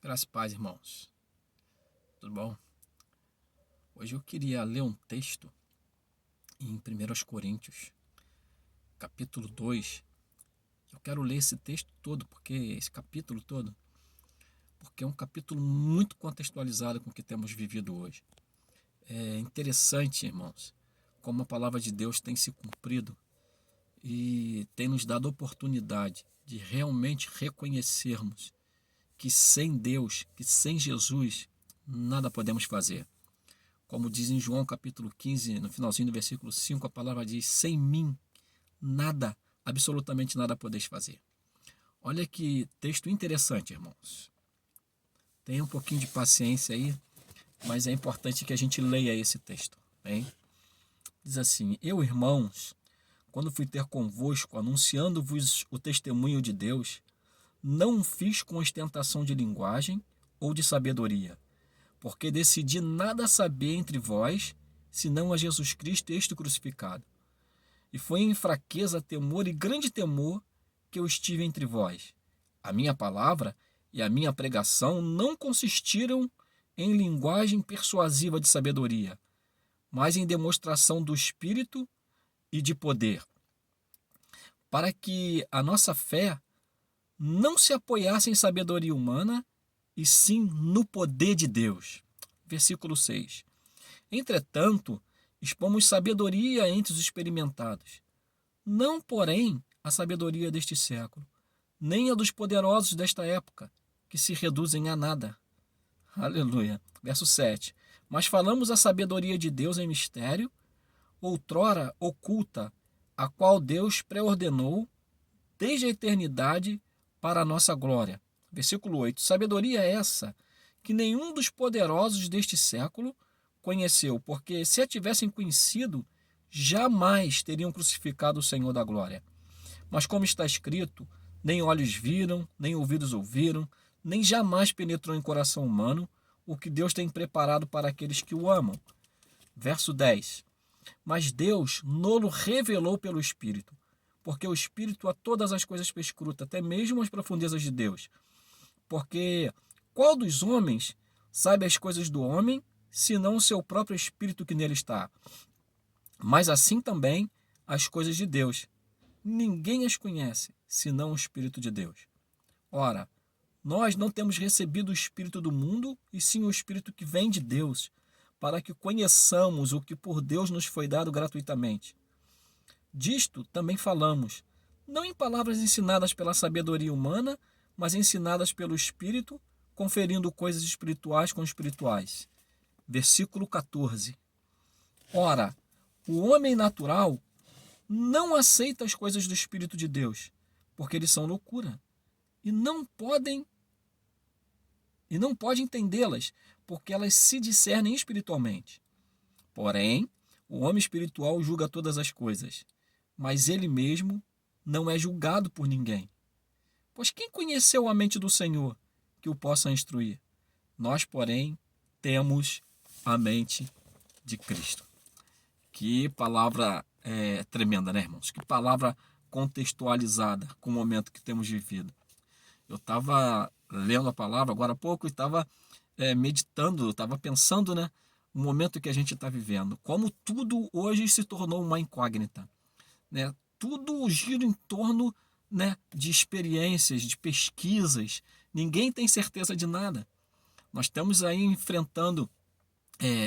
Graças e paz, irmãos. Tudo bom? Hoje eu queria ler um texto em 1 Coríntios, capítulo 2. Eu quero ler esse texto todo, esse capítulo todo, porque é um capítulo muito contextualizado com o que temos vivido hoje. É interessante, irmãos, como a palavra de Deus tem se cumprido e tem nos dado a oportunidade de realmente reconhecermos que sem Deus, que sem Jesus, nada podemos fazer. Como diz em João capítulo 15, no finalzinho do versículo 5, a palavra diz: sem mim, nada, absolutamente nada podeis fazer. Olha que texto interessante, irmãos. Tenha um pouquinho de paciência aí, mas é importante que a gente leia esse texto, bem? Diz assim: eu, irmãos, quando fui ter convosco, anunciando-vos o testemunho de Deus, não fiz com ostentação de linguagem ou de sabedoria, porque decidi nada saber entre vós, senão a Jesus Cristo este crucificado. E foi em fraqueza, temor e grande temor que eu estive entre vós. A minha palavra e a minha pregação não consistiram em linguagem persuasiva de sabedoria, mas em demonstração do Espírito e de poder, para que a nossa fé não se apoiasse em sabedoria humana, e sim no poder de Deus. Versículo 6. Entretanto, expomos sabedoria entre os experimentados, não, porém, a sabedoria deste século, nem a dos poderosos desta época, que se reduzem a nada. Aleluia. Verso 7. Mas falamos a sabedoria de Deus em mistério, outrora oculta, a qual Deus preordenou desde a eternidade para a nossa glória. Versículo 8. Sabedoria essa que nenhum dos poderosos deste século conheceu, porque se a tivessem conhecido, jamais teriam crucificado o Senhor da glória. Mas como está escrito, nem olhos viram, nem ouvidos ouviram, nem jamais penetrou em coração humano o que Deus tem preparado para aqueles que o amam. Verso 10. Mas Deus nolo revelou pelo Espírito, porque o Espírito a todas as coisas perscruta, até mesmo as profundezas de Deus. Porque qual dos homens sabe as coisas do homem, senão o seu próprio Espírito que nele está? Mas assim também as coisas de Deus. Ninguém as conhece, senão o Espírito de Deus. Ora, nós não temos recebido o Espírito do mundo, e sim o Espírito que vem de Deus, para que conheçamos o que por Deus nos foi dado gratuitamente. Disto também falamos, não em palavras ensinadas pela sabedoria humana, mas ensinadas pelo Espírito, conferindo coisas espirituais com espirituais. Versículo 14. Ora, o homem natural não aceita as coisas do Espírito de Deus, porque eles são loucura, e não pode entendê-las, porque elas se discernem espiritualmente. Porém, o homem espiritual julga todas as coisas, mas ele mesmo não é julgado por ninguém. Pois quem conheceu a mente do Senhor que o possa instruir? Nós, porém, temos a mente de Cristo. Que palavra tremenda, né, irmãos? Que palavra contextualizada com o momento que temos vivido. Eu estava lendo a palavra agora há pouco e estava meditando, estava pensando, né, o momento que a gente está vivendo. Como tudo hoje se tornou uma incógnita, né? Tudo gira em torno, né, de experiências, de pesquisas. Ninguém tem certeza de nada. Nós estamos aí enfrentando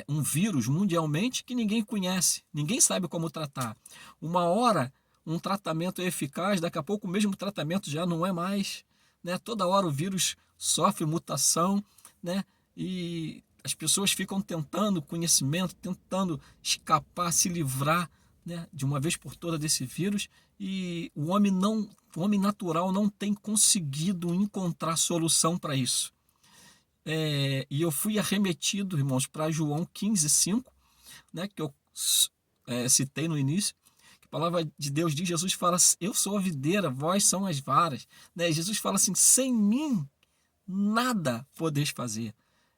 um vírus mundialmente que ninguém conhece, ninguém sabe como tratar. Uma hora um tratamento é eficaz, daqui a pouco o mesmo tratamento já não é mais, né? Toda hora o vírus sofre mutação, né? E as pessoas ficam tentando conhecimento, tentando escapar, se livrar, né, de uma vez por todas desse vírus, e o homem natural não tem conseguido encontrar solução para isso. E eu fui arremetido, irmãos, para João 15:5, né, que eu citei no início, que a palavra de Deus diz, Jesus fala, eu sou a videira, vós são as varas. Né? Jesus fala assim, sem mim nada podeis fazer.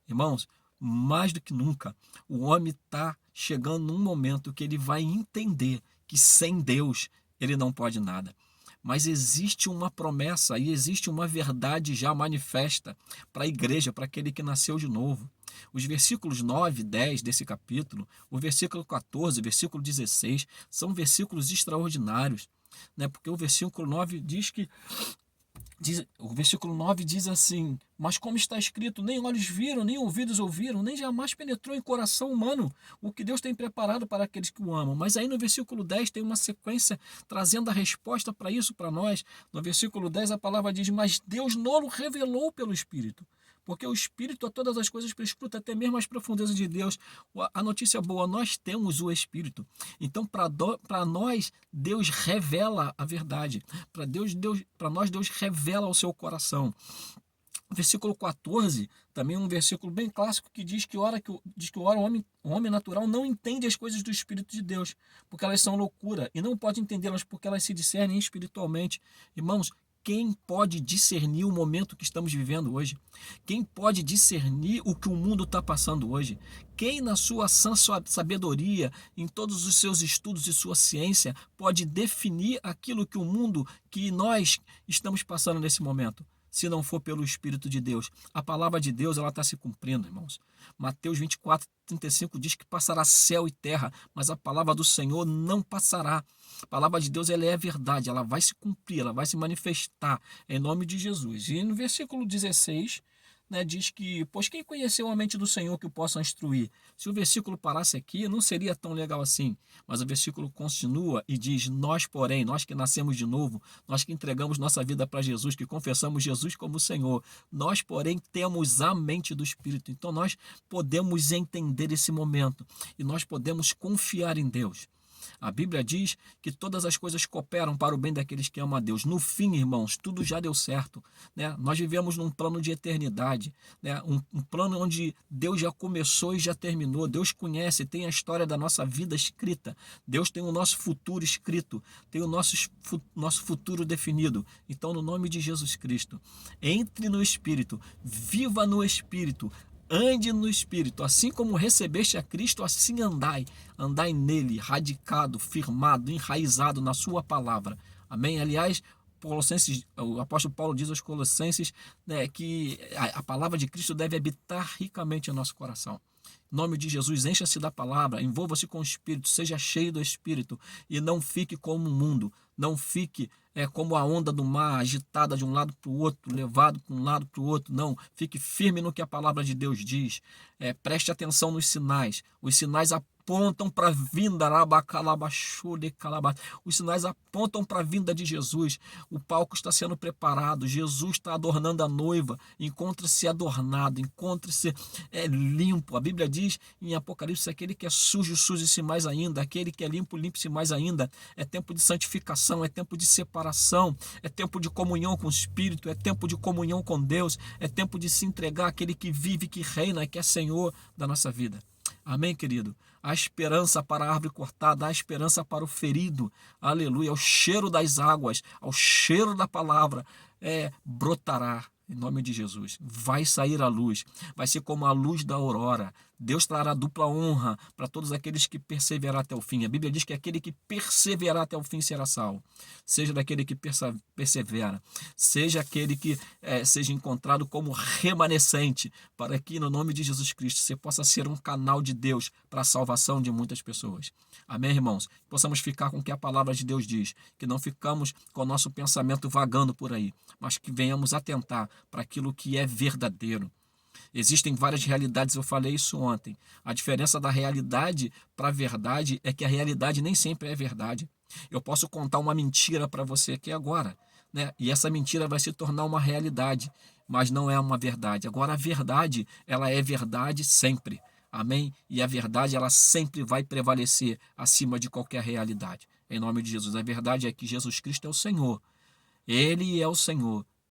Irmãos, mais do que nunca, o homem está chegando num momento que ele vai entender que sem Deus ele não pode nada. mas existe uma promessa e existe uma verdade já manifesta para a igreja, para aquele que nasceu de novo. Os versículos 9 e 10 desse capítulo, o versículo 14, o versículo 16, são versículos extraordinários, né? Porque o versículo 9 o versículo 9 diz assim: mas como está escrito, nem olhos viram, nem ouvidos ouviram, nem jamais penetrou em coração humano o que Deus tem preparado para aqueles que o amam. Mas aí no versículo 10 tem uma sequência trazendo a resposta para isso para nós. No versículo 10 a palavra diz: mas Deus não o revelou pelo Espírito, porque o Espírito a todas as coisas prescruta, até mesmo as profundezas de Deus. A notícia boa, nós temos o Espírito. Então, para nós, Deus revela a verdade. Para nós, Deus revela o seu coração. Versículo 14, também um versículo bem clássico que diz que o homem natural não entende as coisas do Espírito de Deus, porque elas são loucura, e não pode entendê-las porque elas se discernem espiritualmente. Irmãos, quem pode discernir o momento que estamos vivendo hoje? Quem pode discernir o que o mundo está passando hoje? Quem, na sua sã sabedoria, em todos os seus estudos e sua ciência, pode definir aquilo que o mundo, que nós estamos passando nesse momento? Se não for pelo Espírito de Deus. A palavra de Deus, ela está se cumprindo, irmãos. Mateus 24, 35 diz que passará céu e terra, mas a palavra do Senhor não passará. A palavra de Deus, ela é a verdade, ela vai se cumprir, ela vai se manifestar em nome de Jesus. E no versículo 16, né, diz que, pois quem conheceu a mente do Senhor que o possa instruir? Se o versículo parasse aqui, não seria tão legal assim. Mas o versículo continua e diz: nós, porém, nós que nascemos de novo, nós que entregamos nossa vida para Jesus, que confessamos Jesus como Senhor, nós, porém, temos a mente do Espírito. Então nós podemos entender esse momento e nós podemos confiar em Deus. A Bíblia diz que todas as coisas cooperam para o bem daqueles que amam a Deus. No fim, irmãos, tudo já deu certo, né? Nós vivemos num plano de eternidade, né? Um plano onde Deus já começou e já terminou. Deus conhece, tem a história da nossa vida escrita. Deus tem o nosso futuro escrito, tem o nosso futuro definido. Então, no nome de Jesus Cristo, entre no Espírito, viva no Espírito, ande no Espírito, assim como recebeste a Cristo, assim andai. Andai nele, radicado, firmado, enraizado na sua palavra. Amém? Aliás, o apóstolo Paulo diz aos Colossenses, né, que a palavra de Cristo deve habitar ricamente em nosso coração. Em nome de Jesus, encha-se da palavra, envolva-se com o Espírito, seja cheio do Espírito e não fique como o mundo, não fique como a onda do mar, agitada de um lado para o outro, levado para um lado para o outro. Não, fique firme no que a palavra de Deus diz. Preste atenção nos sinais. Os sinais apontam para a vinda. Os sinais apontam para a vinda de Jesus. O palco está sendo preparado. Jesus está adornando a noiva. Encontre-se adornado, encontre-se limpo. A Bíblia diz em Apocalipse: aquele que é sujo, suje-se mais ainda. Aquele que é limpo, limpe-se mais ainda. É tempo de santificação, é tempo de separação, é tempo de comunhão com o Espírito, é tempo de comunhão com Deus, é tempo de se entregar àquele que vive, que reina, que é Senhor da nossa vida. Amém, querido? Há esperança para a árvore cortada, há esperança para o ferido. Aleluia. Ao cheiro das águas, ao cheiro da palavra, brotará. Em nome de Jesus, vai sair a luz, vai ser como a luz da aurora. Deus trará dupla honra para todos aqueles que perseverar até o fim. A Bíblia diz que aquele que perseverar até o fim será salvo. Seja daquele que persevera, seja aquele que seja encontrado como remanescente, para que no nome de Jesus Cristo você possa ser um canal de Deus para a salvação de muitas pessoas. Amém, irmãos? Possamos ficar com o que a palavra de Deus diz, que não ficamos com o nosso pensamento vagando por aí, mas que venhamos atentar para aquilo que é verdadeiro. Existem várias realidades, eu falei isso ontem. A diferença da realidade para a verdade é que a realidade nem sempre é verdade. Eu posso contar uma mentira para você aqui agora, né? E essa mentira vai se tornar uma realidade, mas não é uma verdade. Agora, a verdade, ela é verdade sempre. Amém? E a verdade, ela sempre vai prevalecer acima de qualquer realidade. Em nome de Jesus. A verdade é que Jesus Cristo é o Senhor. Ele é o Senhor.